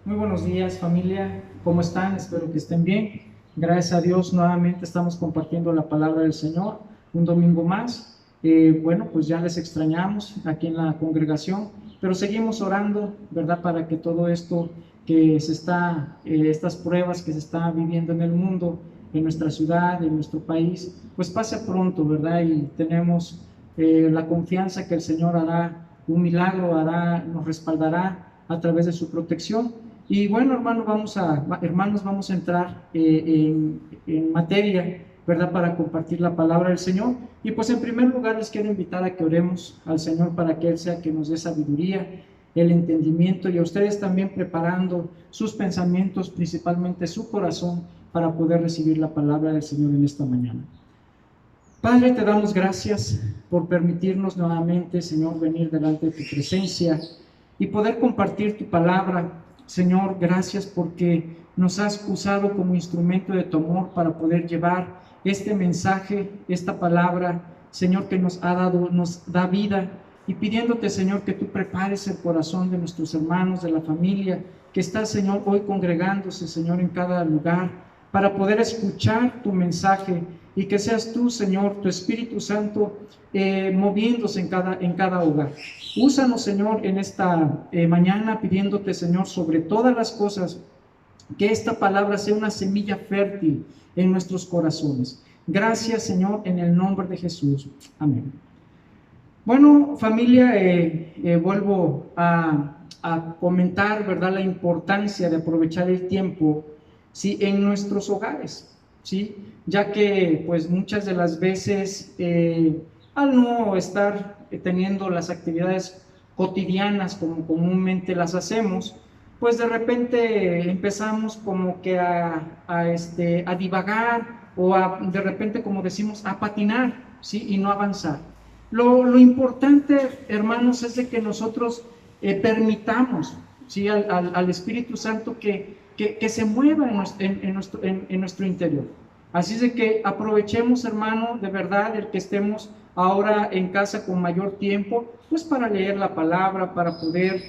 Muy buenos días, familia. ¿Cómo están? Espero que estén bien. Gracias a Dios, nuevamente estamos compartiendo la palabra del Señor un domingo más. Bueno, pues ya les extrañamos aquí en la congregación, pero seguimos orando, ¿verdad? Para que todo esto que se está, estas pruebas que se están viviendo en el mundo, en nuestra ciudad, en nuestro país, pues pase pronto, ¿verdad? Y tenemos la confianza que el Señor hará un milagro, nos respaldará a través de su protección. Y bueno, hermanos, vamos a entrar en materia, ¿verdad? Para compartir la palabra del Señor. Y pues en primer lugar les quiero invitar a que oremos al Señor para que Él sea que nos dé sabiduría, el entendimiento y a ustedes también preparando sus pensamientos, principalmente su corazón, para poder recibir la palabra del Señor en esta mañana. Padre, te damos gracias por permitirnos nuevamente, Señor, venir delante de tu presencia y poder compartir tu palabra. Señor, gracias porque nos has usado como instrumento de tu amor para poder llevar este mensaje, esta palabra, Señor, que nos da vida, y pidiéndote, Señor, que tú prepares el corazón de nuestros hermanos, de la familia que está, Señor, hoy congregándose, Señor, en cada lugar, para poder escuchar tu mensaje, y que seas tú, Señor, tu Espíritu Santo, moviéndose en cada hogar. Úsanos, Señor, en esta mañana, pidiéndote, Señor, sobre todas las cosas, que esta palabra sea una semilla fértil en nuestros corazones. Gracias, Señor, en el nombre de Jesús. Amén. Bueno, familia, vuelvo a comentar, ¿verdad?, la importancia de aprovechar el tiempo, ¿sí?, en nuestros hogares, ¿sí?, ya que pues muchas de las veces al no estar teniendo las actividades cotidianas como comúnmente las hacemos, pues de repente empezamos como que a divagar o de repente, como decimos, a patinar, ¿sí?, y no avanzar. Lo importante, hermanos, es de que nosotros permitamos, ¿sí?, al Espíritu Santo que se mueva en nuestro interior. Así es de que aprovechemos, hermano, de verdad, el que estemos ahora en casa con mayor tiempo, pues para leer la palabra, para poder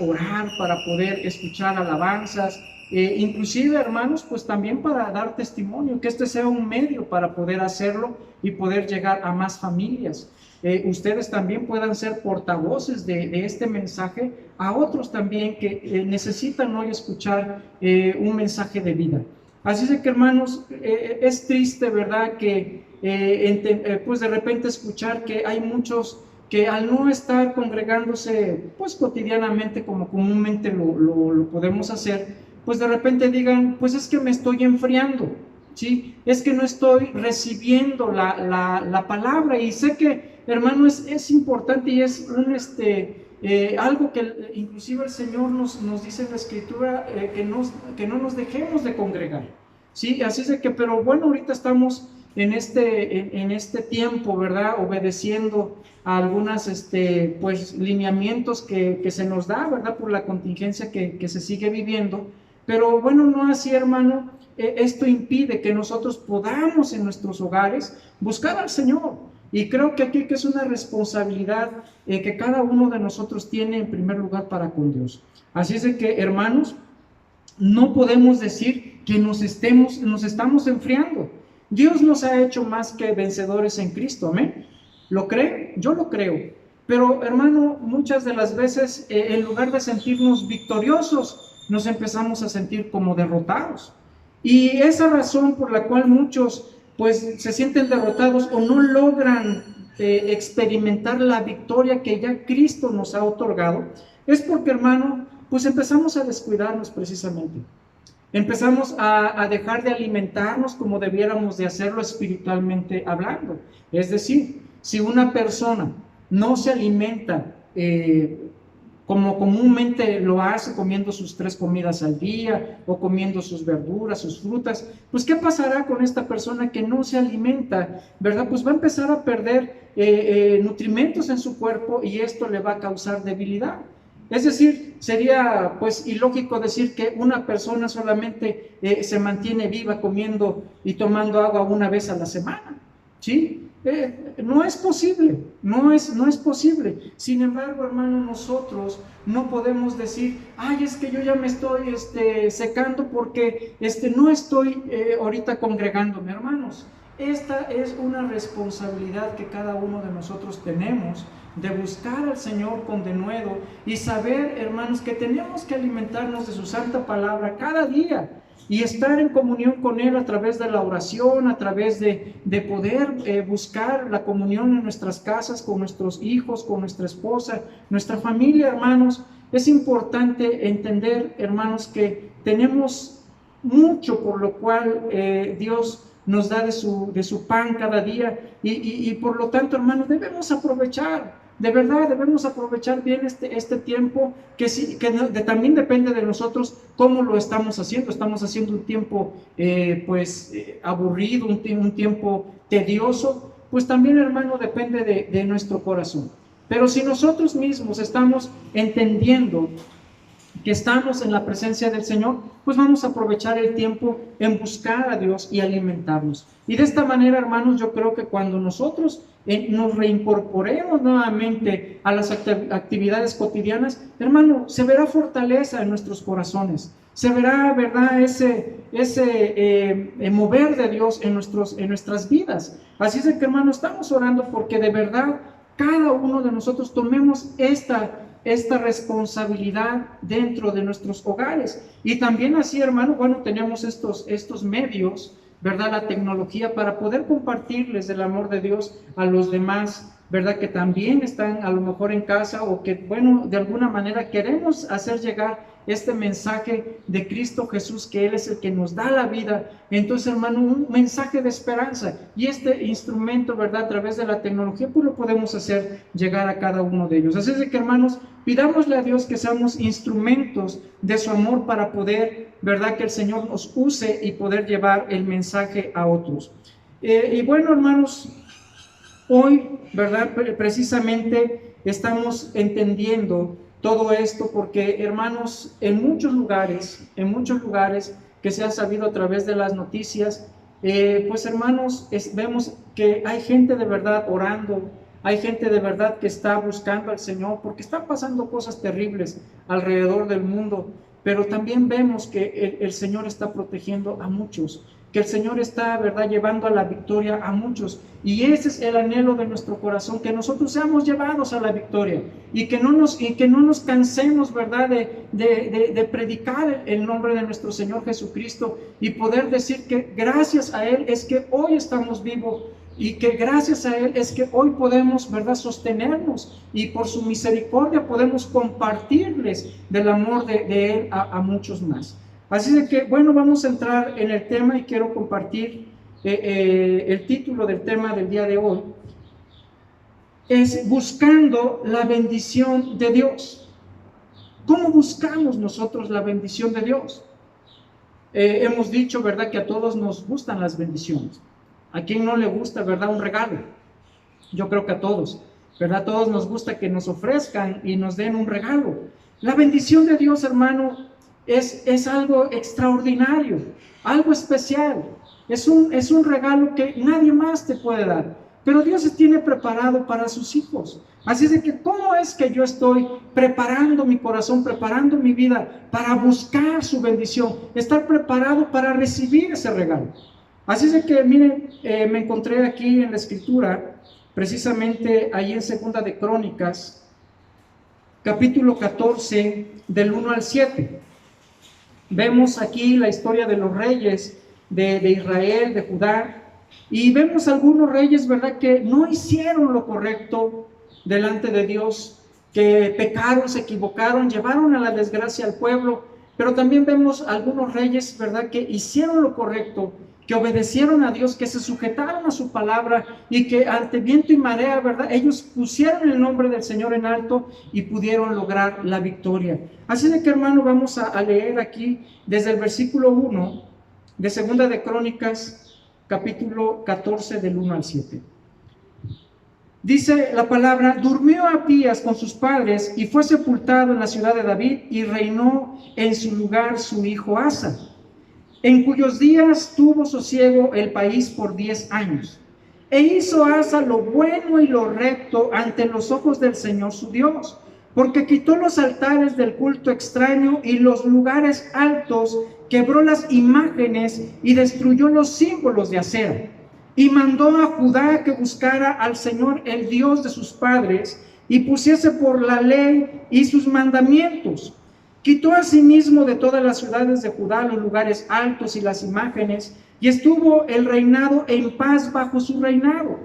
orar, para poder escuchar alabanzas, inclusive, hermanos, pues también para dar testimonio, que este sea un medio para poder hacerlo y poder llegar a más familias. Ustedes también puedan ser portavoces de este mensaje a otros también que necesitan hoy escuchar un mensaje de vida. Así es que, hermanos, es triste, ¿verdad?, que pues de repente escuchar que hay muchos que al no estar congregándose pues cotidianamente como comúnmente lo podemos hacer, pues de repente digan, pues es que me estoy enfriando, ¿sí? Es que no estoy recibiendo la palabra. Y sé que, hermano, es importante y es algo que inclusive el Señor nos dice en la Escritura, que no nos dejemos de congregar, ¿sí? Así es de que, pero bueno, ahorita estamos en este tiempo, ¿verdad?, obedeciendo a algunas pues lineamientos que se nos da, ¿verdad?, por la contingencia que se sigue viviendo. Pero bueno, no así, hermano, esto impide que nosotros podamos en nuestros hogares buscar al Señor. Y creo que aquí que es una responsabilidad que cada uno de nosotros tiene en primer lugar para con Dios. Así es de que, hermanos, no podemos decir que nos estamos enfriando. Dios nos ha hecho más que vencedores en Cristo, ¿amén? ¿Lo cree? Yo lo creo. Pero, hermano, muchas de las veces, en lugar de sentirnos victoriosos, nos empezamos a sentir como derrotados. Y esa razón por la cual muchos pues se sienten derrotados o no logran experimentar la victoria que ya Cristo nos ha otorgado, es porque, hermano, pues empezamos a descuidarnos precisamente. Empezamos a dejar de alimentarnos como debiéramos de hacerlo espiritualmente hablando. Es decir, si una persona no se alimenta como comúnmente lo hace, comiendo sus 3 comidas al día o comiendo sus verduras, sus frutas, pues ¿qué pasará con esta persona que no se alimenta? ¿Verdad? Pues va a empezar a perder nutrimentos en su cuerpo y esto le va a causar debilidad. Es decir, sería pues ilógico decir que una persona solamente se mantiene viva comiendo y tomando agua una vez a la semana, ¿sí? No es posible, no es posible. Sin embargo, hermano, nosotros no podemos decir, ay, es que yo ya me estoy secando porque no estoy ahorita congregándome, hermanos. Esta es una responsabilidad que cada uno de nosotros tenemos, de buscar al Señor con denuedo y saber, hermanos, que tenemos que alimentarnos de su santa palabra cada día y estar en comunión con Él a través de la oración, a través de poder buscar la comunión en nuestras casas, con nuestros hijos, con nuestra esposa, nuestra familia, hermanos. Es importante entender, hermanos, que tenemos mucho por lo cual Dios nos da de su pan cada día y por lo tanto, hermanos, debemos aprovechar. De verdad debemos aprovechar bien este tiempo que también depende de nosotros cómo lo estamos haciendo. Estamos haciendo un tiempo aburrido, un tiempo tedioso, pues también, hermano, depende de nuestro corazón. Pero si nosotros mismos estamos entendiendo que estamos en la presencia del Señor, pues vamos a aprovechar el tiempo en buscar a Dios y alimentarnos. Y de esta manera, hermanos, yo creo que cuando nosotros nos reincorporemos nuevamente a las actividades cotidianas, hermano, se verá fortaleza en nuestros corazones, se verá, ¿verdad?, ese mover de Dios en nuestras vidas. Así es que, hermano, estamos orando porque de verdad cada uno de nosotros tomemos esta responsabilidad dentro de nuestros hogares. Y también así, hermano, bueno, tenemos estos medios, ¿verdad?, la tecnología para poder compartirles el amor de Dios a los demás, ¿verdad?, que también están a lo mejor en casa o que, bueno, de alguna manera queremos hacer llegar este mensaje de Cristo Jesús, que Él es el que nos da la vida. Entonces, hermano, un mensaje de esperanza, y este instrumento, ¿verdad?, a través de la tecnología, pues lo podemos hacer llegar a cada uno de ellos. Así es de que, hermanos, pidámosle a Dios que seamos instrumentos de su amor para poder, ¿verdad?, que el Señor nos use y poder llevar el mensaje a otros. Y bueno, hermanos, hoy, ¿verdad?, precisamente estamos entendiendo todo esto porque, hermanos, en muchos lugares que se ha sabido a través de las noticias, pues, hermanos, vemos que hay gente de verdad orando, hay gente de verdad que está buscando al Señor porque están pasando cosas terribles alrededor del mundo, pero también vemos que el Señor está protegiendo a muchos, que el Señor está, ¿verdad?, llevando a la victoria a muchos. Y ese es el anhelo de nuestro corazón, que nosotros seamos llevados a la victoria y que no nos cansemos, ¿verdad?, de predicar el nombre de nuestro Señor Jesucristo y poder decir que gracias a Él es que hoy estamos vivos y que gracias a Él es que hoy podemos, ¿verdad?, sostenernos y por su misericordia podemos compartirles del amor de Él a muchos más. Así de que, bueno, vamos a entrar en el tema y quiero compartir el título del tema del día de hoy. Es buscando la bendición de Dios. ¿Cómo buscamos nosotros la bendición de Dios? Hemos dicho, ¿verdad?, que a todos nos gustan las bendiciones. ¿A quién no le gusta, verdad, un regalo? Yo creo que a todos, ¿verdad? A todos nos gusta que nos ofrezcan y nos den un regalo. La bendición de Dios, hermano, es algo extraordinario, algo especial. Es un regalo que nadie más te puede dar, pero Dios se tiene preparado para sus hijos. Así es de que, ¿cómo es que yo estoy preparando mi corazón, preparando mi vida para buscar su bendición? Estar preparado para recibir ese regalo. Así es de que, miren, me encontré aquí en la Escritura, precisamente ahí en Segunda de Crónicas, capítulo 14, del 1 al 7. Vemos aquí la historia de los reyes de Israel, de Judá, y vemos algunos reyes, ¿verdad?, que no hicieron lo correcto delante de Dios, que pecaron, se equivocaron, llevaron a la desgracia al pueblo, pero también vemos algunos reyes, ¿verdad?, que hicieron lo correcto, que obedecieron a Dios, que se sujetaron a su palabra y que ante viento y marea, ¿verdad?, ellos pusieron el nombre del Señor en alto y pudieron lograr la victoria. Así de que, hermano, vamos a leer aquí desde el versículo 1 de Segunda de Crónicas, capítulo 14, del 1 al 7. Dice la palabra: durmió Abías con sus padres y fue sepultado en la ciudad de David, y reinó en su lugar su hijo Asa, en cuyos días tuvo sosiego el país por 10 años. E hizo Asa lo bueno y lo recto ante los ojos del Señor su Dios, porque quitó los altares del culto extraño y los lugares altos, quebró las imágenes y destruyó los símbolos de acera. Y mandó a Judá que buscara al Señor, el Dios de sus padres, y pusiese por la ley y sus mandamientos. Quitó asimismo de todas las ciudades de Judá los lugares altos y las imágenes, y estuvo el reinado en paz bajo su reinado.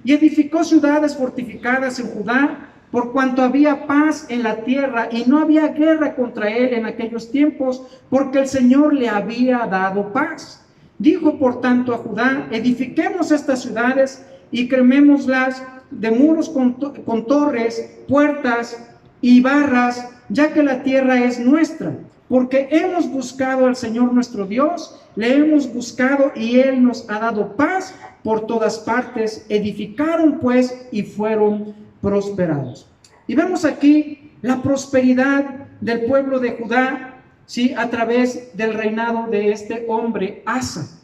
Y edificó ciudades fortificadas en Judá, por cuanto había paz en la tierra y no había guerra contra él en aquellos tiempos, porque el Señor le había dado paz. Dijo por tanto a Judá: edifiquemos estas ciudades y cremémoslas de muros con torres, puertas y barras, ya que la tierra es nuestra, porque hemos buscado al Señor nuestro Dios, le hemos buscado y Él nos ha dado paz por todas partes. Edificaron pues y fueron prosperados. Y vemos aquí la prosperidad del pueblo de Judá, ¿sí?, a través del reinado de este hombre, Asa.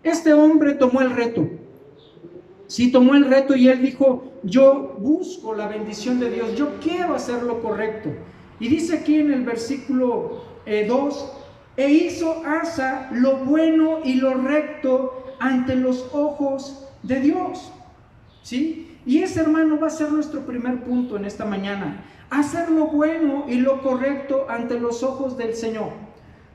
Este hombre tomó el reto. Sí, tomó el reto y él dijo: yo busco la bendición de Dios, yo quiero hacer lo correcto. Y dice aquí en el versículo 2: e hizo Asa lo bueno y lo recto ante los ojos de Dios. ¿Sí? Y ese, hermano, va a ser nuestro primer punto en esta mañana: hacer lo bueno y lo correcto ante los ojos del Señor.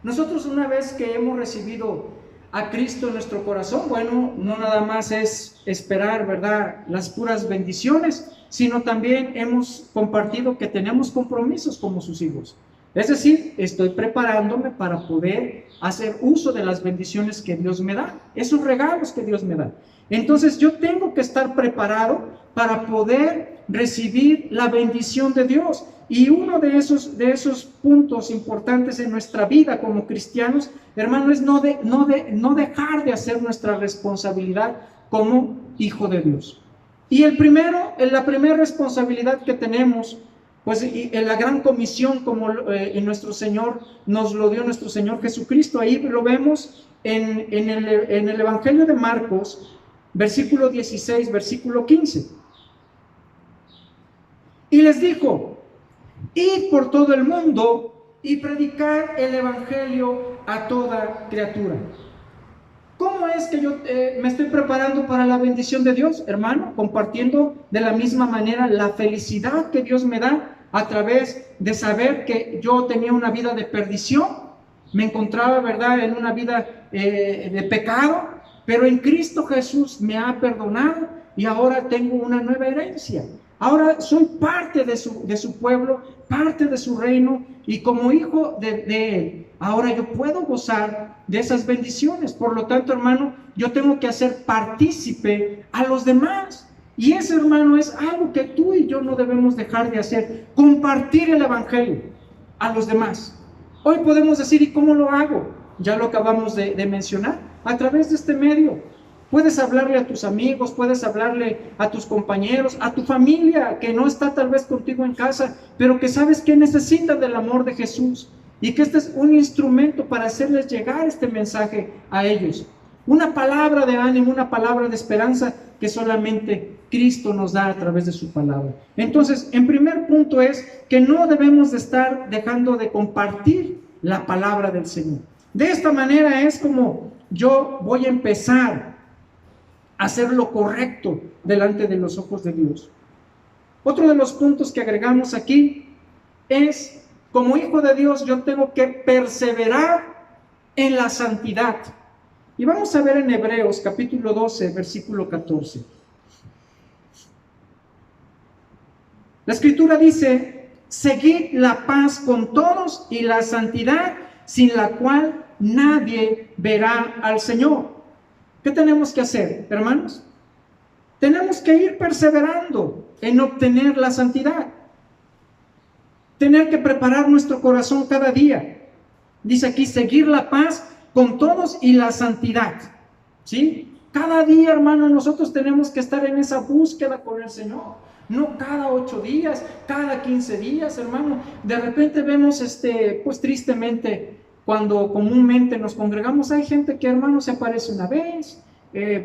Nosotros, una vez que hemos recibido a Cristo en nuestro corazón, bueno, no nada más es esperar, ¿verdad?, las puras bendiciones, sino también hemos compartido que tenemos compromisos como sus hijos. Es decir, estoy preparándome para poder hacer uso de las bendiciones que Dios me da, esos regalos que Dios me da. Entonces yo tengo que estar preparado para poder recibir la bendición de Dios. Y uno de esos puntos importantes en nuestra vida como cristianos, hermano, es no dejar de hacer nuestra responsabilidad como hijo de Dios. Y la primera responsabilidad que tenemos, pues en la gran comisión, como en nuestro Señor nos lo dio nuestro Señor Jesucristo, ahí lo vemos en el Evangelio de Marcos, versículo 16, versículo 15. Y les dijo: id por todo el mundo y predicar el Evangelio a toda criatura. ¿Cómo es que yo me estoy preparando para la bendición de Dios, hermano? Compartiendo de la misma manera la felicidad que Dios me da a través de saber que yo tenía una vida de perdición, me encontraba, ¿verdad?, en una vida de pecado, pero en Cristo Jesús me ha perdonado y ahora tengo una nueva herencia. Ahora soy parte de su pueblo, parte de su reino, y como hijo de Él, ahora yo puedo gozar de esas bendiciones. Por lo tanto, hermano, yo tengo que hacer partícipe a los demás. Y eso, hermano, es algo que tú y yo no debemos dejar de hacer: compartir el Evangelio a los demás. Hoy podemos decir: ¿y cómo lo hago? Ya lo acabamos de mencionar, a través de este medio. Puedes hablarle a tus amigos, puedes hablarle a tus compañeros, a tu familia que no está tal vez contigo en casa, pero que sabes que necesita del amor de Jesús, y que este es un instrumento para hacerles llegar este mensaje a ellos. Una palabra de ánimo, una palabra de esperanza que solamente Cristo nos da a través de su palabra. Entonces, en primer punto es que no debemos de estar dejando de compartir la palabra del Señor. De esta manera es como yo voy a empezar a hacer lo correcto delante de los ojos de Dios. Otro de los puntos que agregamos aquí es: como hijo de Dios, yo tengo que perseverar en la santidad. Y vamos a ver en Hebreos capítulo 12, versículo 14. La Escritura dice: seguid la paz con todos y la santidad, sin la cual nadie verá al Señor. ¿Qué tenemos que hacer, hermanos? Tenemos que ir perseverando en obtener la santidad. Tener que preparar nuestro corazón cada día. Dice aquí: seguir la paz con todos y la santidad. ¿Sí? Cada día, hermano, nosotros tenemos que estar en esa búsqueda con el Señor. No cada 8 días, cada 15 días, hermano. De repente vemos, pues tristemente, cuando comúnmente nos congregamos, hay gente que, hermano, se aparece una vez,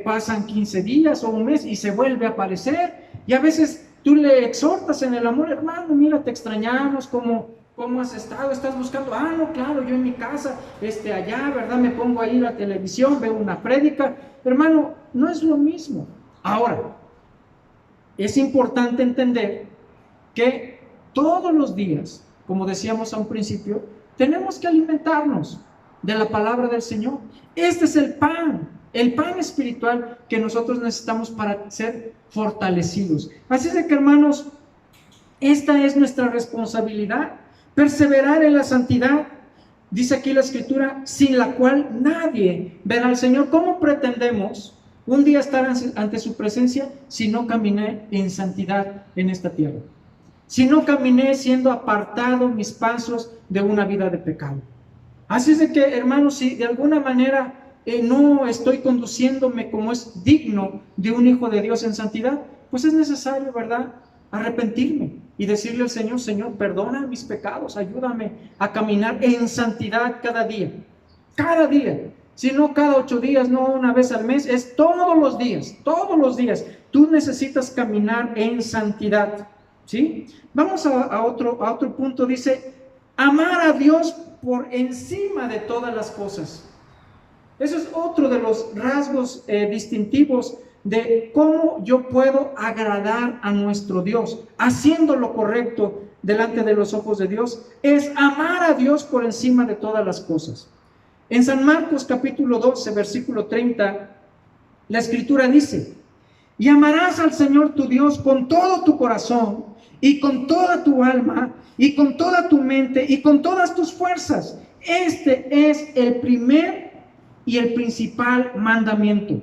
pasan 15 días o un mes y se vuelve a aparecer, y a veces tú le exhortas en el amor, hermano, mira, te extrañamos, ¿cómo has estado? ¿Estás buscando? Ah, no, claro, yo en mi casa, allá, ¿verdad? Me pongo ahí la televisión, veo una prédica. Hermano, no es lo mismo. Ahora, es importante entender que todos los días, como decíamos a un principio, tenemos que alimentarnos de la palabra del Señor. Este es el pan espiritual que nosotros necesitamos para ser fortalecidos. Así es de que, hermanos, esta es nuestra responsabilidad, perseverar en la santidad. Dice aquí la Escritura, sin la cual nadie verá al Señor. ¿Cómo pretendemos un día estar ante su presencia si no caminé en santidad en esta tierra? Si no caminé siendo apartado mis pasos de una vida de pecado. Así es de que, hermanos, si de alguna manera no estoy conduciéndome como es digno de un hijo de Dios en santidad, pues es necesario, ¿verdad?, arrepentirme y decirle al Señor, Señor, perdona mis pecados, ayúdame a caminar en santidad cada día, si no cada 8 días, no una vez al mes, es todos los días, tú necesitas caminar en santidad, ¿sí? Vamos a otro punto, dice, amar a Dios por encima de todas las cosas. Eso es otro de los rasgos distintivos de cómo yo puedo agradar a nuestro Dios, haciendo lo correcto delante de los ojos de Dios, es amar a Dios por encima de todas las cosas. En San Marcos capítulo 12, versículo 30, la Escritura dice, y amarás al Señor tu Dios con todo tu corazón, y con toda tu alma, y con toda tu mente, y con todas tus fuerzas. Este es el primer y el principal mandamiento,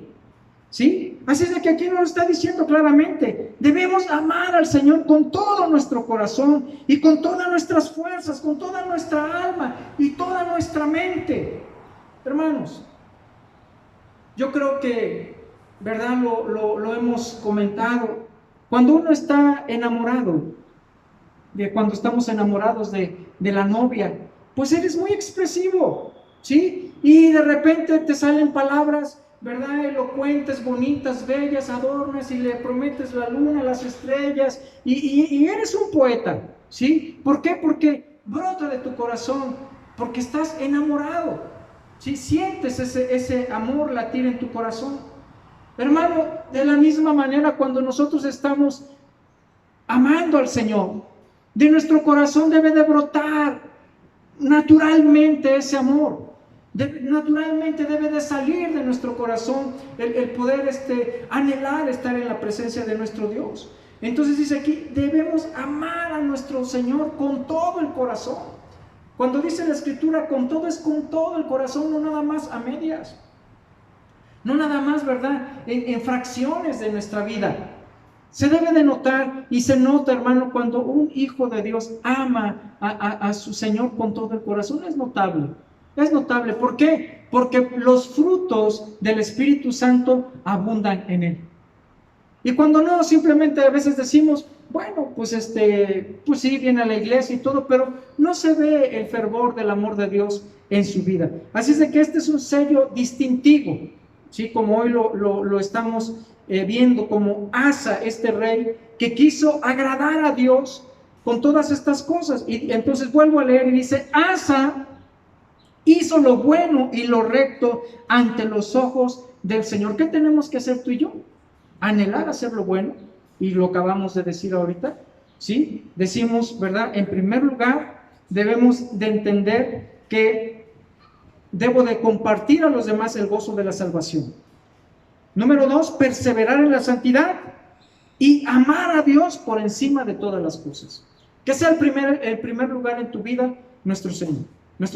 ¿sí? Así es de que aquí nos lo está diciendo claramente, debemos amar al Señor con todo nuestro corazón, y con todas nuestras fuerzas, con toda nuestra alma, y toda nuestra mente. Hermanos, yo creo que, ¿verdad? Lo hemos comentado. Cuando uno está enamorado, cuando estamos enamorados de la novia, pues eres muy expresivo, ¿sí? Y de repente te salen palabras, ¿verdad?, elocuentes, bonitas, bellas, adornas y le prometes la luna, las estrellas, y eres un poeta, ¿sí? ¿Por qué? Porque brota de tu corazón, porque estás enamorado, ¿sí? Sientes ese amor latir en tu corazón. Hermano, de la misma manera, cuando nosotros estamos amando al Señor, de nuestro corazón debe de brotar naturalmente ese amor. Naturalmente debe de salir de nuestro corazón el poder anhelar estar en la presencia de nuestro Dios. Entonces dice aquí, debemos amar a nuestro Señor con todo el corazón. Cuando dice la Escritura con todo, es con todo el corazón, no nada más a medias. No nada más, ¿verdad?, en fracciones de nuestra vida. Se debe de notar, y se nota, hermano, cuando un hijo de Dios ama a su Señor con todo el corazón. Es notable. Es notable. ¿Por qué? Porque los frutos del Espíritu Santo abundan en él. Y cuando no, simplemente a veces decimos, bueno, pues sí, viene a la iglesia y todo, pero no se ve el fervor del amor de Dios en su vida. Así es de que este es un sello distintivo, ¿sí? Como hoy lo estamos viendo, como Asa, este rey que quiso agradar a Dios con todas estas cosas. Y entonces vuelvo a leer y dice, Asa hizo lo bueno y lo recto ante los ojos del Señor. ¿Qué tenemos que hacer tú y yo? Anhelar hacer lo bueno, y lo acabamos de decir ahorita, ¿sí? Decimos, ¿verdad? En primer lugar, debemos de entender que debo de compartir a los demás el gozo de la salvación. Número 2, perseverar en la santidad y amar a Dios por encima de todas las cosas. Que sea el primer lugar en tu vida nuestro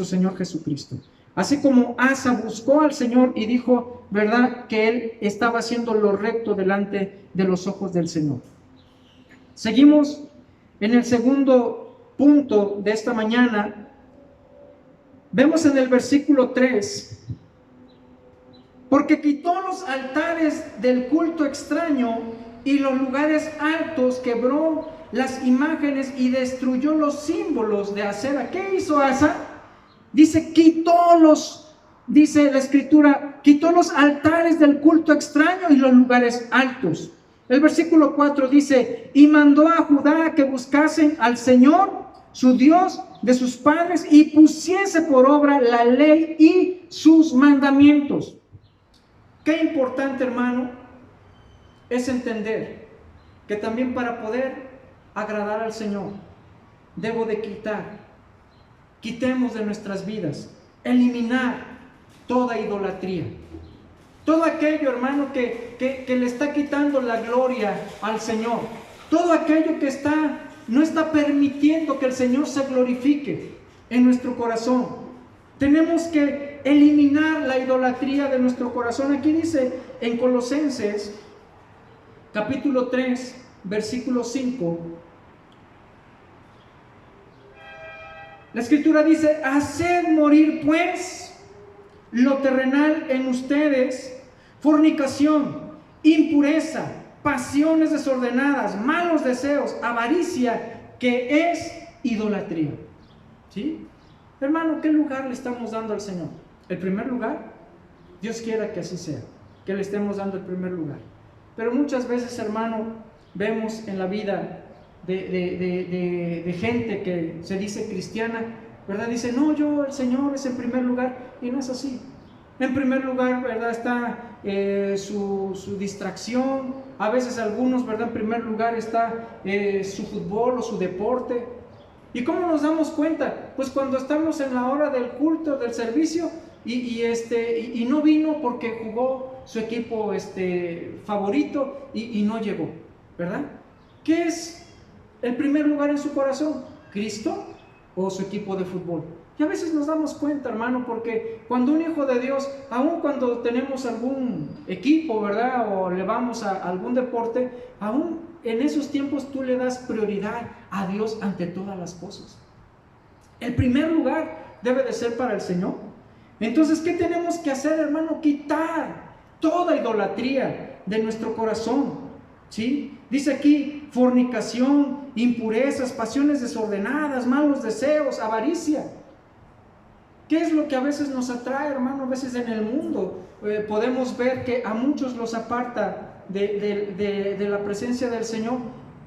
Señor Jesucristo. Así como Asa buscó al Señor y dijo, ¿verdad?, que él estaba haciendo lo recto delante de los ojos del Señor. Seguimos en el segundo punto de esta mañana. Vemos en el versículo 3, porque quitó los altares del culto extraño y los lugares altos, quebró las imágenes y destruyó los símbolos de Acera. ¿Qué hizo Asa? Dice, quitó dice la escritura, quitó los altares del culto extraño y los lugares altos. El versículo 4 dice, y mandó a Judá que buscasen al Señor, su Dios, de sus padres, y pusiese por obra la ley y sus mandamientos. Qué importante, hermano, es entender que también para poder agradar al Señor, debo de quitemos de nuestras vidas, eliminar toda idolatría. Todo aquello, hermano, que le está quitando la gloria al Señor. Todo aquello que no está permitiendo que el Señor se glorifique en nuestro corazón. Tenemos que eliminar la idolatría de nuestro corazón. Aquí dice en Colosenses, capítulo 3, versículo 5. La escritura dice, haced morir pues lo terrenal en ustedes, fornicación, impureza, pasiones desordenadas, malos deseos, avaricia, que es idolatría. ¿Sí? Hermano, ¿qué lugar le estamos dando al Señor? ¿El primer lugar? Dios quiera que así sea, que le estemos dando el primer lugar. Pero muchas veces, hermano, vemos en la vida de gente que se dice cristiana, ¿verdad? Dice, no, el Señor es en primer lugar, y no es así. En primer lugar, ¿verdad? Está su distracción. A veces algunos, ¿verdad? En primer lugar está su fútbol o su deporte. ¿Y cómo nos damos cuenta? Pues cuando estamos en la hora del culto, del servicio, y no vino porque jugó su equipo favorito y no llegó, ¿verdad? ¿Qué es el primer lugar en su corazón? ¿Cristo o su equipo de fútbol? Y a veces nos damos cuenta, hermano, porque cuando un hijo de Dios, aun cuando tenemos algún equipo, ¿verdad? O le vamos a algún deporte, aún en esos tiempos tú le das prioridad a Dios ante todas las cosas. El primer lugar debe de ser para el Señor. Entonces, ¿qué tenemos que hacer, hermano? Quitar toda idolatría de nuestro corazón, ¿sí? Dice aquí, fornicación, impurezas, pasiones desordenadas, malos deseos, avaricia. ¿Qué es lo que a veces nos atrae, hermano? A veces en el mundo podemos ver que a muchos los aparta de la presencia del Señor.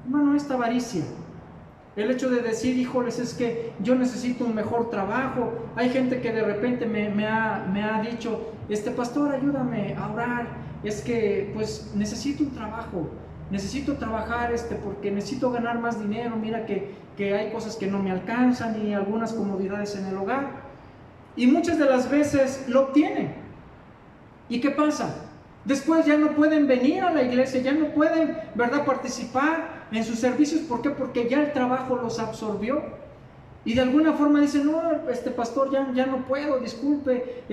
Hermano, esta avaricia. El hecho de decir, híjoles, es que yo necesito un mejor trabajo. Hay gente que de repente me ha dicho, pastor, ayúdame a orar. Es que pues necesito un trabajo. Necesito trabajar porque necesito ganar más dinero. Mira que hay cosas que no me alcanzan y algunas comodidades en el hogar. Y muchas de las veces lo obtienen. ¿Y qué pasa? Después ya no pueden venir a la iglesia, ya no pueden, ¿verdad?, participar en sus servicios. ¿Por qué? Porque ya el trabajo los absorbió. Y de alguna forma dicen, no, pastor, ya no puedo, disculpe,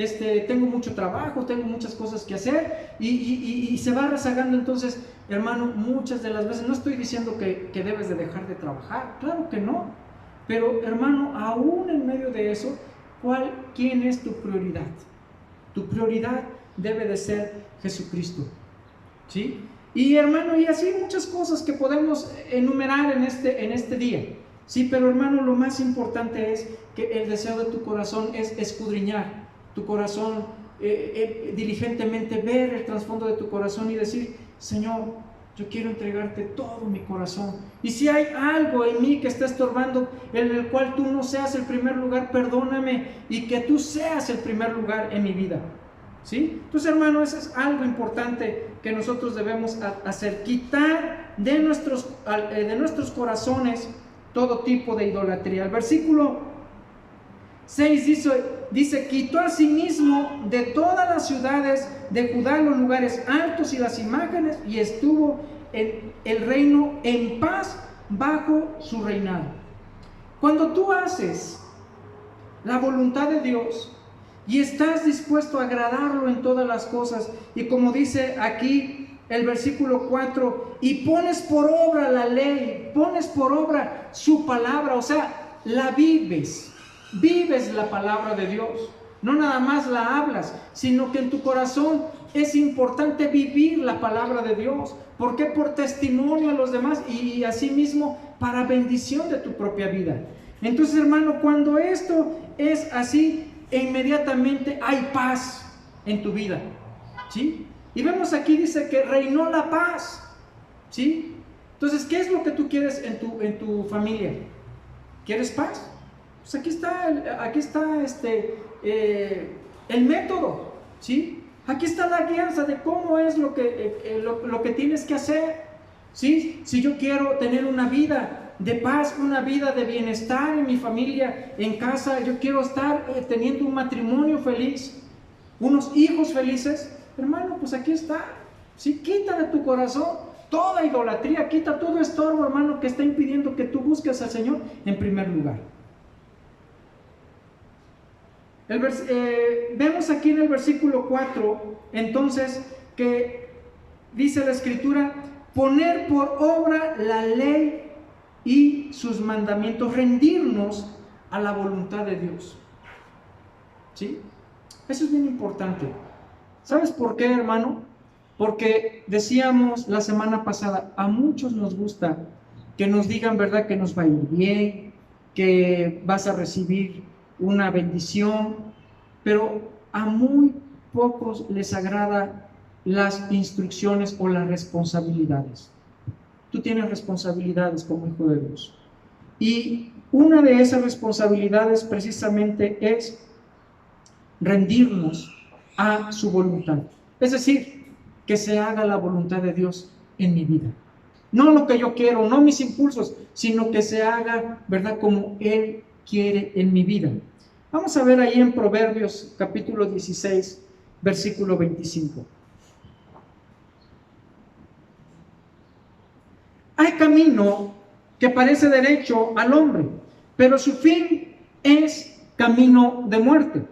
tengo mucho trabajo, tengo muchas cosas que hacer. Y se va rezagando. Entonces, hermano, muchas de las veces, no estoy diciendo que debes de dejar de trabajar, claro que no. Pero, hermano, aún en medio de eso, ¿quién es tu prioridad? Tu prioridad debe de ser Jesucristo, ¿sí? Y hermano, y así muchas cosas que podemos enumerar en este día, ¿sí? Pero hermano, lo más importante es que el deseo de tu corazón es escudriñar tu corazón, diligentemente ver el trasfondo de tu corazón y decir, Señor, yo quiero entregarte todo mi corazón. Y si hay algo en mí que está estorbando, en el cual tú no seas el primer lugar, perdóname, y que tú seas el primer lugar en mi vida, ¿sí? Entonces, hermano, eso es algo importante que nosotros debemos hacer, quitar de nuestros corazones todo tipo de idolatría. El versículo 6 dice, quitó a sí mismo de todas las ciudades de Judá los lugares altos y las imágenes, y estuvo el reino en paz bajo su reinado. Cuando tú haces la voluntad de Dios y estás dispuesto a agradarlo en todas las cosas, y como dice aquí el versículo 4, y pones por obra la ley, pones por obra su palabra, o sea, la vives la palabra de Dios, no nada más la hablas, sino que en tu corazón es importante vivir la palabra de Dios. ¿Por qué? Por testimonio a los demás y asimismo para bendición de tu propia vida. Entonces, hermano, cuando esto es así, e inmediatamente hay paz en tu vida, ¿sí? Y vemos aquí, dice que reinó la paz, ¿sí? Entonces, ¿qué es lo que tú quieres en tu familia? ¿Quieres paz? Pues aquí está el método, ¿sí? Aquí está la guianza de cómo es lo que tienes que hacer, ¿sí? Si yo quiero tener una vida de paz, una vida de bienestar en mi familia, en casa, yo quiero estar teniendo un matrimonio feliz, unos hijos felices, hermano, pues aquí está, ¿sí? Quita de tu corazón toda idolatría, quita todo estorbo, hermano, que está impidiendo que tú busques al Señor en primer lugar. Vemos aquí en el versículo 4, entonces, que dice la Escritura, poner por obra la ley y sus mandamientos, rendirnos a la voluntad de Dios, ¿sí? Eso es bien importante. ¿Sabes por qué, hermano? Porque decíamos la semana pasada, a muchos nos gusta que nos digan, ¿verdad?, que nos va a ir bien, que vas a recibir una bendición, pero a muy pocos les agrada las instrucciones o las responsabilidades. Tú tienes responsabilidades como hijo de Dios. Y una de esas responsabilidades precisamente es rendirnos a su voluntad. Es decir, que se haga la voluntad de Dios en mi vida. No lo que yo quiero, no mis impulsos, sino que se haga, ¿verdad?, como Él quiere en mi vida. Vamos a ver ahí en Proverbios capítulo 16, versículo 25. Hay camino que parece derecho al hombre, pero su fin es camino de muerte.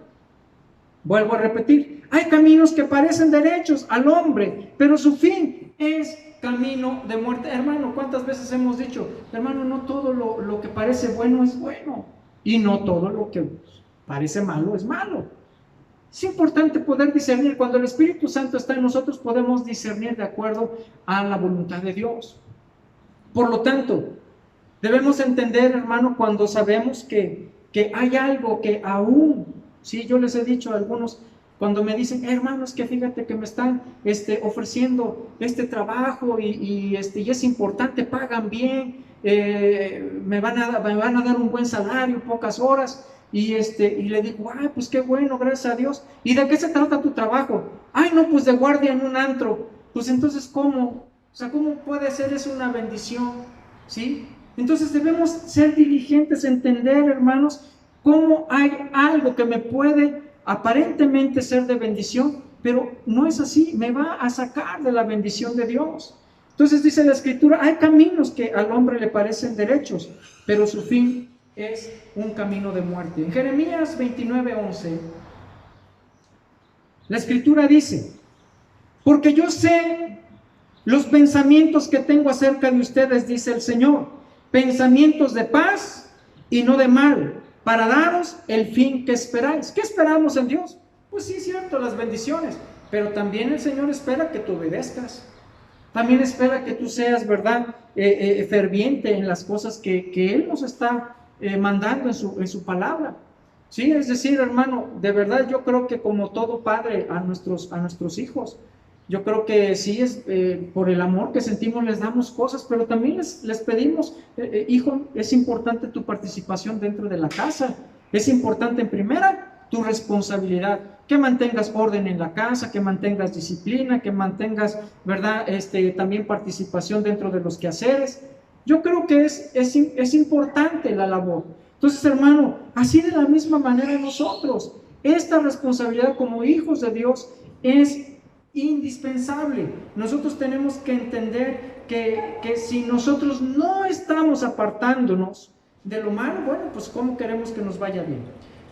Vuelvo a repetir, hay caminos que parecen derechos al hombre, pero su fin es camino de muerte. Hermano, ¿cuántas veces hemos dicho, hermano, no todo lo que parece bueno es bueno, y no todo lo que parece malo es malo? Es importante poder discernir. Cuando el Espíritu Santo está en nosotros, podemos discernir de acuerdo a la voluntad de Dios. Por lo tanto, debemos entender, hermano, cuando sabemos que hay algo que aún, sí, yo les he dicho a algunos, cuando me dicen, hermano, es que fíjate que me están ofreciendo este trabajo y es importante, pagan bien, me van a dar un buen salario, pocas horas, y le digo, ay, pues qué bueno, gracias a Dios. ¿Y de qué se trata tu trabajo? Ay, no, pues de guardia en un antro. Pues entonces, ¿cómo? O sea, ¿cómo puede ser eso una bendición? ¿Sí? Entonces debemos ser diligentes, entender, hermanos, cómo hay algo que me puede aparentemente ser de bendición, pero no es así, me va a sacar de la bendición de Dios. Entonces dice la Escritura, hay caminos que al hombre le parecen derechos, pero su fin es un camino de muerte. En Jeremías 29:11, la Escritura dice, porque yo sé los pensamientos que tengo acerca de ustedes, dice el Señor, pensamientos de paz y no de mal, para daros el fin que esperáis. ¿Qué esperamos en Dios? Pues sí, es cierto, las bendiciones, pero también el Señor espera que tú obedezcas. También espera que tú seas, ¿verdad?, ferviente en las cosas que Él nos está mandando en su palabra. Sí, es decir, hermano, de verdad yo creo que como todo padre a nuestros hijos, yo creo que sí es por el amor que sentimos les damos cosas, pero también les pedimos, hijo, es importante tu participación dentro de la casa, es importante en primera tu responsabilidad, que mantengas orden en la casa, que mantengas disciplina, que mantengas, ¿verdad?, también participación dentro de los quehaceres. Yo creo que es importante la labor. Entonces, hermano, así de la misma manera nosotros, esta responsabilidad como hijos de Dios es indispensable. Nosotros tenemos que entender que si nosotros no estamos apartándonos de lo malo, bueno, pues ¿cómo queremos que nos vaya bien?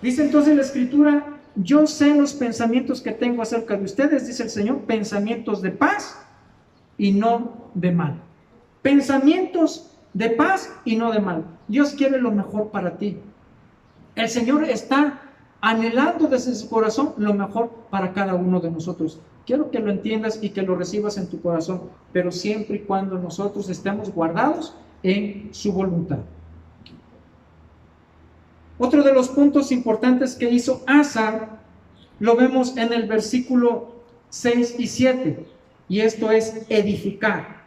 Dice entonces la Escritura, yo sé los pensamientos que tengo acerca de ustedes, dice el Señor, pensamientos de paz y no de mal. Pensamientos de paz y no de mal. Dios quiere lo mejor para ti. El Señor está anhelando desde su corazón lo mejor para cada uno de nosotros. Quiero que lo entiendas y que lo recibas en tu corazón, pero siempre y cuando nosotros estemos guardados en su voluntad. Otro de los puntos importantes que hizo Asa lo vemos en el versículo 6 y 7, y esto es edificar.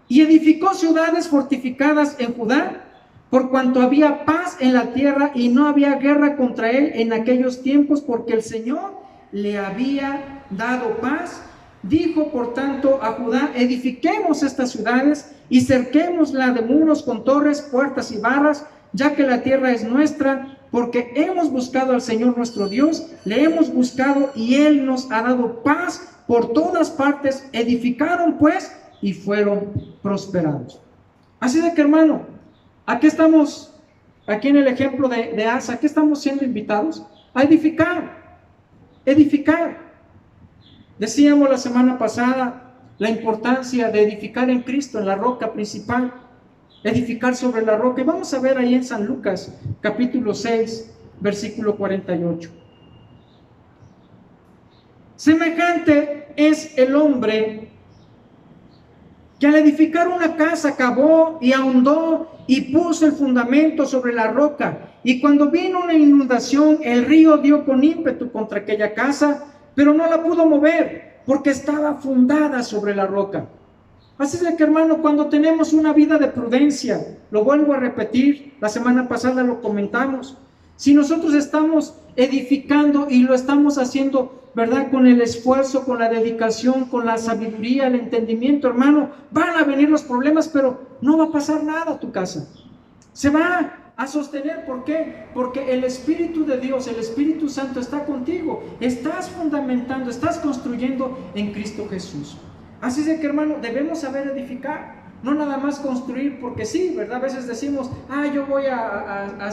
Y edificó ciudades fortificadas en Judá, por cuanto había paz en la tierra y no había guerra contra él en aquellos tiempos, porque el Señor le había dado paz. Dijo por tanto a Judá: edifiquemos estas ciudades y cerquémosla de muros con torres, puertas y barras, ya que la tierra es nuestra, porque hemos buscado al Señor nuestro Dios, le hemos buscado y Él nos ha dado paz por todas partes. Edificaron pues y fueron prosperados. Así de que, hermano, aquí estamos, aquí en el ejemplo de Asa, aquí estamos siendo invitados a edificar, edificar. Decíamos la semana pasada la importancia de edificar en Cristo, en la roca principal, edificar sobre la roca. Y vamos a ver ahí en San Lucas, capítulo 6, versículo 48. Semejante es el hombre que al edificar una casa cavó y ahondó y puso el fundamento sobre la roca. Y cuando vino una inundación, el río dio con ímpetu contra aquella casa, pero no la pudo mover, porque estaba fundada sobre la roca. Así es que, hermano, cuando tenemos una vida de prudencia, lo vuelvo a repetir, la semana pasada lo comentamos, si nosotros estamos edificando y lo estamos haciendo, ¿verdad?, con el esfuerzo, con la dedicación, con la sabiduría, el entendimiento, hermano, van a venir los problemas, pero no va a pasar nada a tu casa. Se va a sostener. ¿Por qué? Porque el Espíritu de Dios, el Espíritu Santo está contigo. Estás fundamentando, estás construyendo en Cristo Jesús. Así es que, hermano, debemos saber edificar. No nada más construir porque sí, ¿verdad? A veces decimos: yo voy a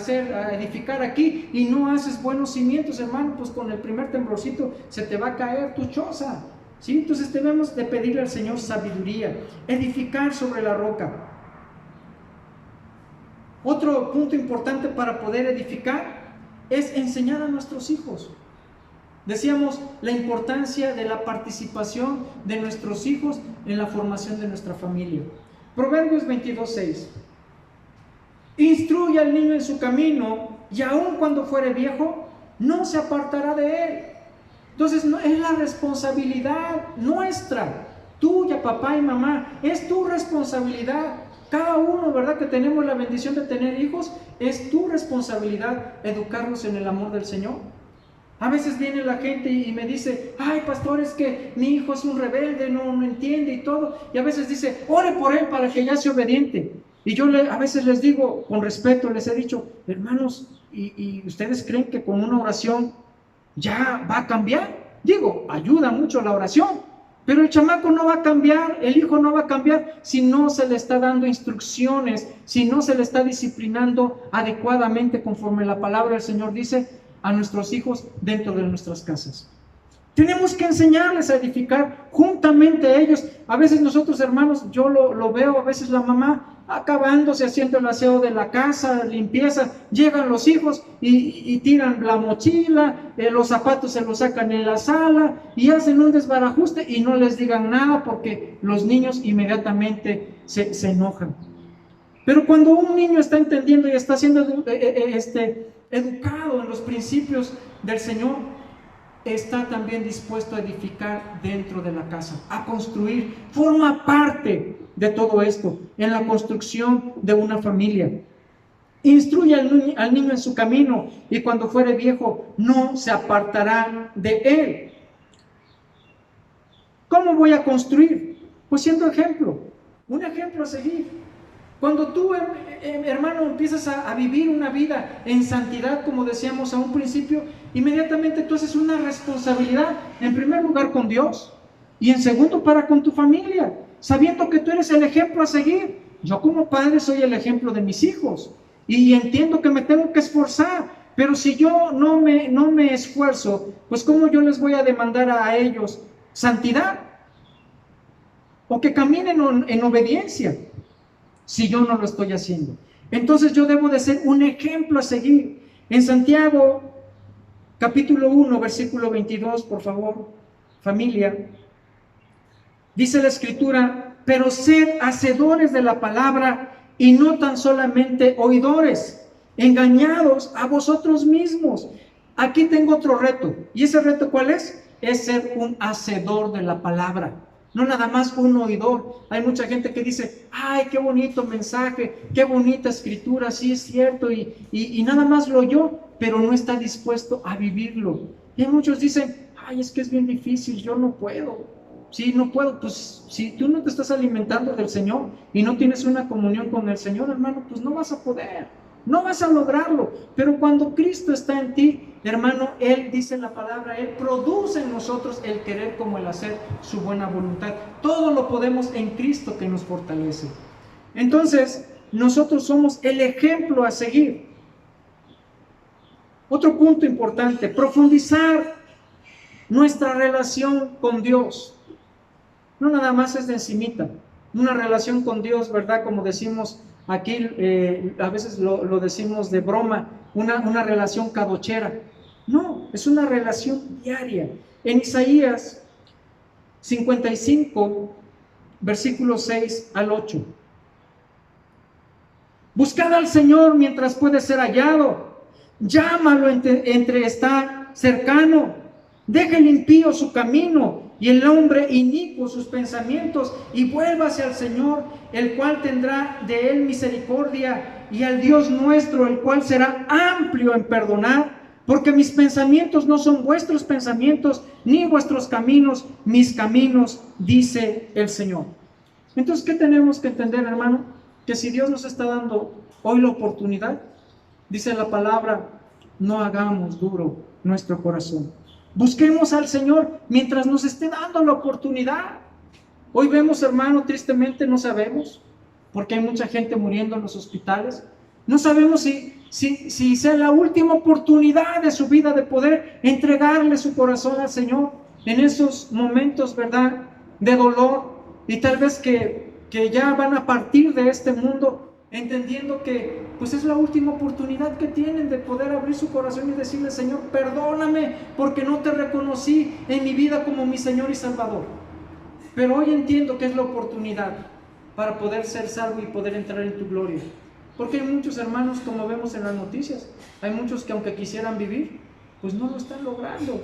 edificar aquí, y no haces buenos cimientos, hermano, pues con el primer temblorcito se te va a caer tu choza, ¿sí? Entonces debemos de pedirle al Señor sabiduría, edificar sobre la roca. Otro punto importante para poder edificar es enseñar a nuestros hijos. Decíamos la importancia de la participación de nuestros hijos en la formación de nuestra familia. Proverbios 22:6. Instruye al niño en su camino, y aun cuando fuere viejo, no se apartará de él. Entonces, es la responsabilidad nuestra, tuya, papá y mamá, es tu responsabilidad. Cada uno, ¿verdad?, que tenemos la bendición de tener hijos, es tu responsabilidad educarlos en el amor del Señor. A veces viene la gente y me dice: pastor, es que mi hijo es un rebelde, no entiende y todo. Y a veces dice: ore por él para que ya sea obediente. Y yo a veces les digo, con respeto, les he dicho: hermanos, ¿y ustedes creen que con una oración ya va a cambiar? Digo, ayuda mucho la oración, pero el chamaco no va a cambiar, el hijo no va a cambiar si no se le está dando instrucciones, si no se le está disciplinando adecuadamente conforme la palabra del Señor dice a nuestros hijos dentro de nuestras casas. Tenemos que enseñarles a edificar juntamente a ellos. A veces nosotros, hermanos, yo lo veo, a veces la mamá acabándose, haciendo el aseo de la casa, limpieza, llegan los hijos y tiran la mochila, los zapatos se los sacan en la sala y hacen un desbarajuste, y no les digan nada porque los niños inmediatamente se enojan. Pero cuando un niño está entendiendo y está siendo educado en los principios del Señor, está también dispuesto a edificar dentro de la casa, a construir, forma parte de todo esto, en la construcción de una familia. Instruye al niño en su camino, y cuando fuere viejo no se apartará de él. ¿Cómo voy a construir? Pues siendo ejemplo, un ejemplo a seguir. Cuando tú, hermano, empiezas a vivir una vida en santidad, como decíamos a un principio, inmediatamente tú haces una responsabilidad, en primer lugar con Dios, y en segundo para con tu familia, sabiendo que tú eres el ejemplo a seguir. Yo como padre soy el ejemplo de mis hijos, y entiendo que me tengo que esforzar, pero si yo no me esfuerzo, pues ¿cómo yo les voy a demandar a ellos santidad? O que caminen en obediencia, si yo no lo estoy haciendo. Entonces yo debo de ser un ejemplo a seguir. En Santiago, capítulo 1, versículo 22, por favor, familia, dice la Escritura: pero sed hacedores de la palabra y no tan solamente oidores, engañados a vosotros mismos. Aquí tengo otro reto. ¿Y ese reto cuál es? Es ser un hacedor de la palabra, no nada más un oidor. Hay mucha gente que dice, ay, qué bonito mensaje, qué bonita escritura, sí es cierto, y nada más lo oyó, pero no está dispuesto a vivirlo. Y hay muchos dicen, ay, es que es bien difícil, yo no puedo. Sí, no puedo. Pues si tú no te estás alimentando del Señor y no tienes una comunión con el Señor, hermano, pues no vas a poder, no vas a lograrlo. Pero cuando Cristo está en ti, hermano, Él dice en la palabra, Él produce en nosotros el querer como el hacer, su buena voluntad. Todo lo podemos en Cristo que nos fortalece. Entonces, nosotros somos el ejemplo a seguir. Otro punto importante, profundizar nuestra relación con Dios. No nada más es de encimita, una relación con Dios, ¿verdad? Como decimos aquí, a veces lo decimos de broma, una relación cadochera. No, es una relación diaria. En Isaías 55, versículos 6 al 8. Buscad al Señor mientras puede ser hallado, llámalo entre está cercano, deje el impío su camino y el hombre inicuo sus pensamientos, y vuélvase al Señor, el cual tendrá de él misericordia, y al Dios nuestro, el cual será amplio en perdonar, porque mis pensamientos no son vuestros pensamientos, ni vuestros caminos mis caminos, dice el Señor. Entonces, ¿qué tenemos que entender, hermano? Que si Dios nos está dando hoy la oportunidad, dice la palabra, no hagamos duro nuestro corazón. Busquemos al Señor mientras nos esté dando la oportunidad. Hoy vemos, hermano, tristemente no sabemos, porque hay mucha gente muriendo en los hospitales. No sabemos si sea la última oportunidad de su vida de poder entregarle su corazón al Señor en esos momentos, ¿verdad?, de dolor, y tal vez que ya van a partir de este mundo, entendiendo que pues es la última oportunidad que tienen de poder abrir su corazón y decirle, Señor, perdóname porque no te reconocí en mi vida como mi Señor y Salvador. Pero hoy entiendo que es la oportunidad para poder ser salvo y poder entrar en tu gloria. Porque hay muchos hermanos, como vemos en las noticias, hay muchos que aunque quisieran vivir, pues no lo están logrando.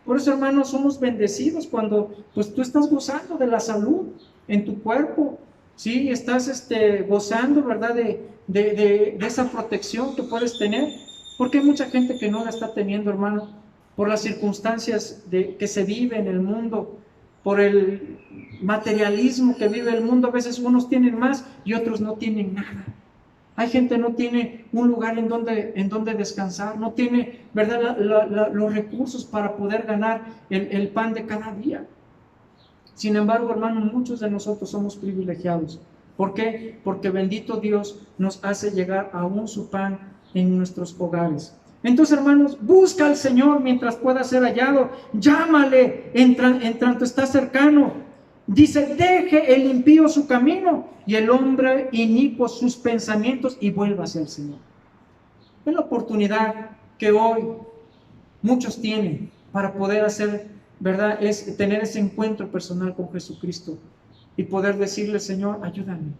Por eso, hermanos, somos bendecidos cuando pues tú estás gozando de la salud en tu cuerpo. Sí, estás gozando, ¿verdad?, de esa protección que puedes tener, porque hay mucha gente que no la está teniendo, hermano, por las circunstancias que se vive en el mundo, por el materialismo que vive el mundo. A veces unos tienen más y otros no tienen nada. Hay gente que no tiene un lugar en donde descansar, no tiene, ¿verdad?, los recursos para poder ganar el pan de cada día. Sin embargo, hermano, muchos de nosotros somos privilegiados. ¿Por qué? Porque bendito Dios nos hace llegar aún su pan en nuestros hogares. Entonces, hermanos, busca al Señor mientras pueda ser hallado. Llámale en tanto está cercano. Dice, deje el impío su camino y el hombre inicuo sus pensamientos y vuélvase al Señor. Es la oportunidad que hoy muchos tienen para poder hacer, ¿verdad?, es tener ese encuentro personal con Jesucristo y poder decirle, Señor, ayúdame.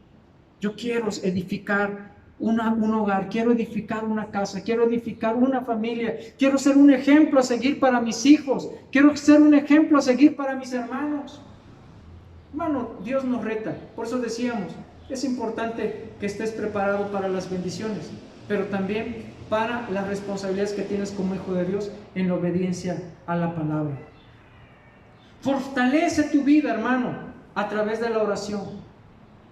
Yo quiero edificar un hogar, quiero edificar una casa, quiero edificar una familia, quiero ser un ejemplo a seguir para mis hijos, quiero ser un ejemplo a seguir para mis hermanos. Hermano, Dios nos reta. Por eso decíamos, es importante que estés preparado para las bendiciones, pero también para las responsabilidades que tienes como hijo de Dios en la obediencia a la palabra. Fortalece tu vida, hermano, a través de la oración.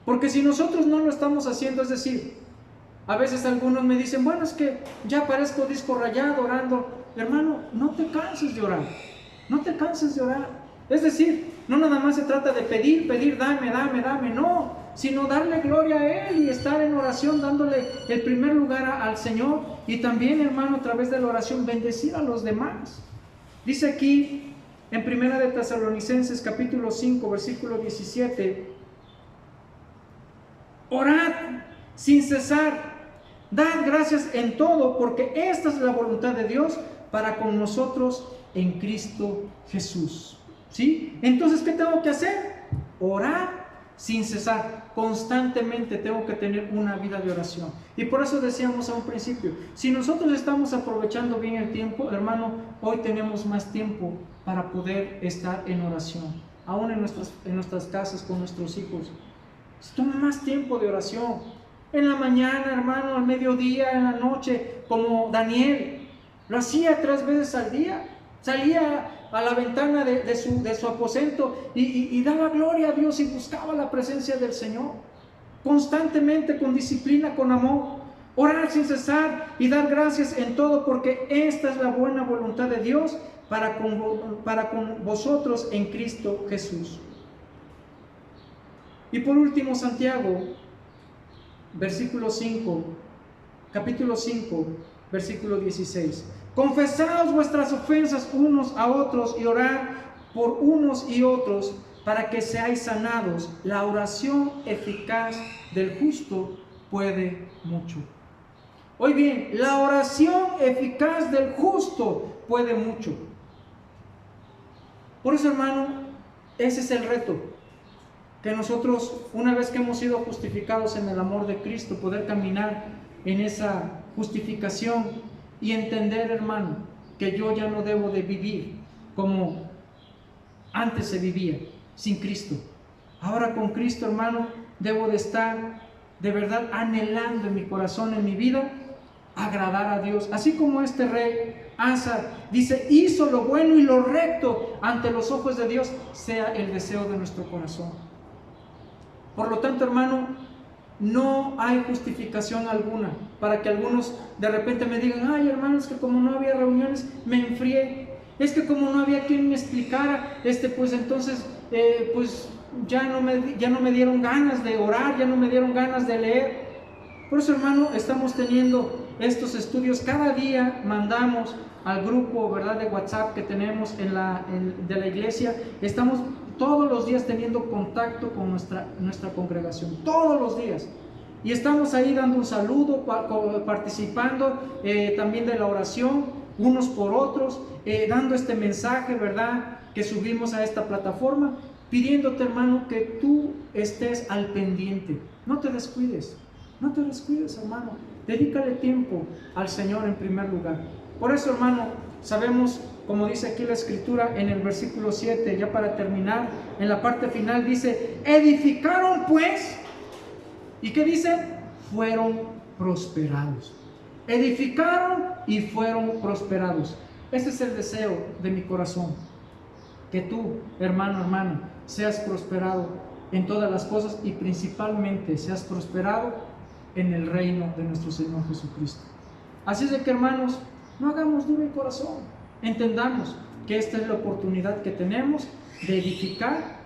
Porque si nosotros no lo estamos haciendo, es decir, a veces algunos me dicen, bueno, es que ya parezco disco rayado orando. Hermano, no te canses de orar. No te canses de orar. Es decir, no nada más se trata de pedir, dame, no, sino darle gloria a Él y estar en oración, dándole el primer lugar al Señor. Y también, hermano, a través de la oración, bendecir a los demás. Dice aquí en 1 de Tesalonicenses capítulo 5, versículo 17, orad sin cesar, dad gracias en todo, porque esta es la voluntad de Dios para con nosotros en Cristo Jesús. ¿Sí? Entonces, ¿qué tengo que hacer? Orar sin cesar, constantemente tengo que tener una vida de oración. Y por eso decíamos a un principio, si nosotros estamos aprovechando bien el tiempo, hermano, hoy tenemos más tiempo para poder estar en oración, aún en nuestras casas con nuestros hijos. Toma más tiempo de oración, en la mañana, hermano, al mediodía, en la noche, como Daniel, lo hacía 3 veces al día, salía a la ventana de su aposento y daba gloria a Dios y buscaba la presencia del Señor, constantemente, con disciplina, con amor, orar sin cesar y dar gracias en todo, porque esta es la buena voluntad de Dios para con vosotros en Cristo Jesús. Y por último, Santiago, capítulo 5, versículo 16. Confesaos vuestras ofensas unos a otros y orad por unos y otros para que seáis sanados. La oración eficaz del justo puede mucho. Hoy bien, la oración eficaz del justo puede mucho. Por eso, hermano, ese es el reto. Que nosotros, una vez que hemos sido justificados en el amor de Cristo, poder caminar en esa justificación y entender, hermano, que yo ya no debo de vivir como antes se vivía, sin Cristo. Ahora con Cristo, hermano, debo de estar de verdad anhelando en mi corazón, en mi vida, agradar a Dios. Así como este rey Asa dice, hizo lo bueno y lo recto ante los ojos de Dios, sea el deseo de nuestro corazón. Por lo tanto, hermano, no hay justificación alguna para que algunos de repente me digan, ay, hermano, es que como no había reuniones me enfrié, es que como no había quien me explicara, pues entonces pues ya no me dieron ganas de orar, ya no me dieron ganas de leer. Por eso, hermano, estamos teniendo estos estudios. Cada día mandamos al grupo, ¿verdad?, de WhatsApp que tenemos de la iglesia. Estamos todos los días teniendo contacto con nuestra congregación, todos los días. Y estamos ahí dando un saludo, participando también de la oración, unos por otros, dando este mensaje, ¿verdad?, que subimos a esta plataforma, pidiéndote, hermano, que tú estés al pendiente. No te descuides, hermano. Dedícale tiempo al Señor en primer lugar. Por eso, hermano, sabemos, como dice aquí la Escritura en el versículo 7, ya para terminar, en la parte final dice, edificaron pues, ¿y qué dice? Fueron prosperados. Edificaron y fueron prosperados. Ese es el deseo de mi corazón, que tú, hermano, hermana, seas prosperado en todas las cosas y principalmente seas prosperado en el reino de nuestro Señor Jesucristo. Así es de que, hermanos, no hagamos duro el corazón. Entendamos que esta es la oportunidad que tenemos de edificar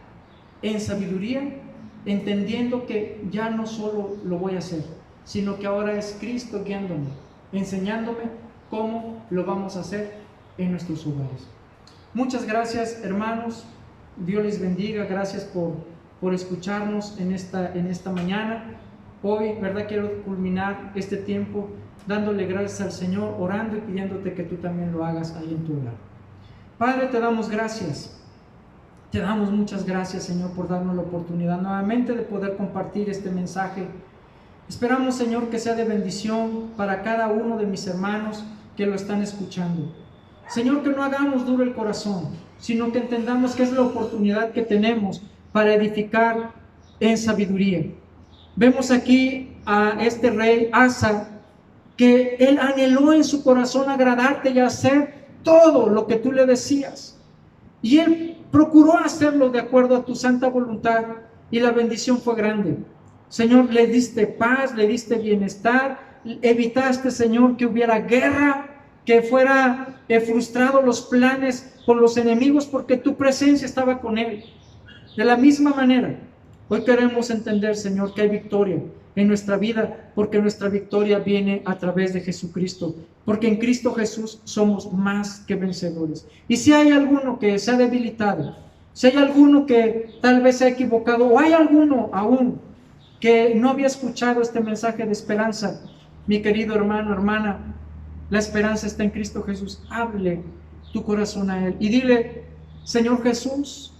en sabiduría, entendiendo que ya no solo lo voy a hacer, sino que ahora es Cristo guiándome, enseñándome cómo lo vamos a hacer en nuestros hogares. Muchas gracias, hermanos. Dios les bendiga. Gracias por escucharnos en esta mañana. Hoy, ¿verdad?, quiero culminar este tiempo dándole gracias al Señor, orando y pidiéndote que tú también lo hagas ahí en tu hogar. Padre, te damos gracias. Te damos muchas gracias, Señor, por darnos la oportunidad nuevamente de poder compartir este mensaje. Esperamos, Señor, que sea de bendición para cada uno de mis hermanos que lo están escuchando. Señor, que no hagamos duro el corazón, sino que entendamos que es la oportunidad que tenemos para edificar en sabiduría. Vemos aquí a este rey Asa, que él anheló en su corazón agradarte y hacer todo lo que tú le decías. Y él procuró hacerlo de acuerdo a tu santa voluntad y la bendición fue grande. Señor, le diste paz, le diste bienestar, evitaste, Señor, que hubiera guerra, que fuera frustrado los planes con los enemigos, porque tu presencia estaba con él. De la misma manera, hoy queremos entender, Señor, que hay victoria en nuestra vida, porque nuestra victoria viene a través de Jesucristo, porque en Cristo Jesús somos más que vencedores. Y si hay alguno que se ha debilitado, si hay alguno que tal vez se ha equivocado, o hay alguno aún que no había escuchado este mensaje de esperanza, mi querido hermano, hermana, la esperanza está en Cristo Jesús. Hable tu corazón a Él y dile: Señor Jesús,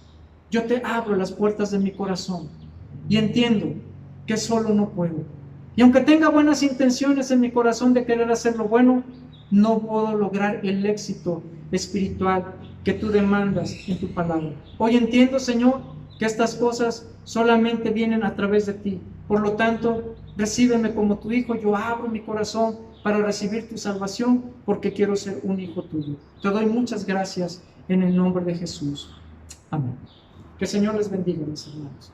yo te abro las puertas de mi corazón. y entiendo que solo no puedo. Y aunque tenga buenas intenciones en mi corazón de querer hacer lo bueno, no puedo lograr el éxito espiritual que tú demandas en tu palabra. Hoy entiendo, Señor, que estas cosas solamente vienen a través de ti. Por lo tanto, recíbeme como tu hijo. Yo abro mi corazón para recibir tu salvación porque quiero ser un hijo tuyo. Te doy muchas gracias en el nombre de Jesús. Amén. Que el Señor les bendiga, mis hermanos.